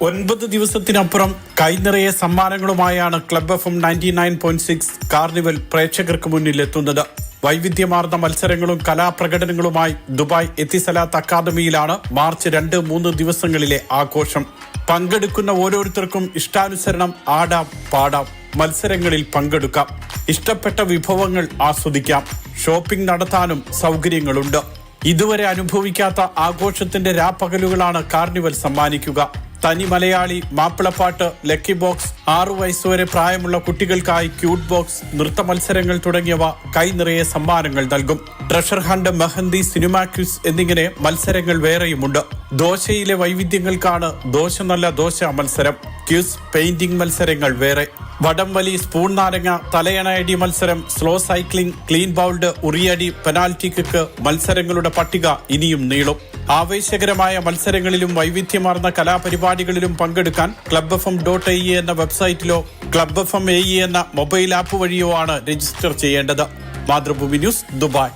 9 ദിവസത്തിനപ്പുറം കൈനിറയെ സമ്മാനങ്ങളുമായാണ് club FM 99.6 carnival പ്രേക്ഷകർക്ക് മുന്നിലെത്തുന്നത്. വൈവിധ്യമാർന്ന മത്സരങ്ങളും കലാപ്രകടനങ്ങളുമായി ദുബായ് എത്തിസലാത്ത് അക്കാദമിയിലാണ് മാർച്ച് 2-3 ദിവസങ്ങളിലെ ആഘോഷം. പങ്കെടുക്കുന്ന ഓരോരുത്തർക്കും ഇഷ്ടാനുസരണം ആടാം, പാടാം, മത്സരങ്ങളിൽ പങ്കെടുക്കാം, ഇഷ്ടപ്പെട്ട വിഭവങ്ങൾ ആസ്വദിക്കാം, ഷോപ്പിംഗ് നടത്താനും സൗകര്യങ്ങളുണ്ട്. ഇതുവരെ അനുഭവിക്കാത്ത ആഘോഷത്തിന്റെ രാപ്പകലുകളാണ് കാർണിവൽ സമ്മാനിക്കുക. തനി മലയാളി, മാപ്പിളപ്പാട്ട്, ലക്കി ബോക്സ്, 6 വയസ്സുവരെ പ്രായമുള്ള കുട്ടികൾക്കായി ക്യൂട്ട് ബോക്സ്, നൃത്ത മത്സരങ്ങൾ തുടങ്ങിയവ കൈനിറയെ സമ്മാനങ്ങൾ നൽകും. Treasure hunt, mehndi, cinema quiz എന്നിങ്ങനെ മത്സരങ്ങൾ വേറെയുമുണ്ട്. ദോശയിലെ വൈവിധ്യങ്ങൾക്കാണ് ദോശ നല്ല ദോശ മത്സരം. ക്വിസ്, പെയിന്റിംഗ് മത്സരങ്ങൾ വേറെ. വടംവലി, സ്പൂൺ നാരങ്ങ, തലയണയടി മത്സരം, സ്ലോ സൈക്ലിംഗ്, ക്ലീൻ ബൗൾഡ്, ഉറിയടി, പെനാൽറ്റി കിക്ക് മത്സരങ്ങളുടെ പട്ടിക ഇനിയും നീളും. ആവേശകരമായ മത്സരങ്ങളിലും വൈവിധ്യമാർന്ന കലാപരിപാടികളിലും പങ്കെടുക്കാൻ clubfm.ae എന്ന വെബ്സൈറ്റിലോ clubfm.ae എന്ന മൊബൈൽ ആപ്പ് വഴിയോ ആണ് രജിസ്റ്റർ ചെയ്യേണ്ടത്. Mathrubhumi news, Dubai.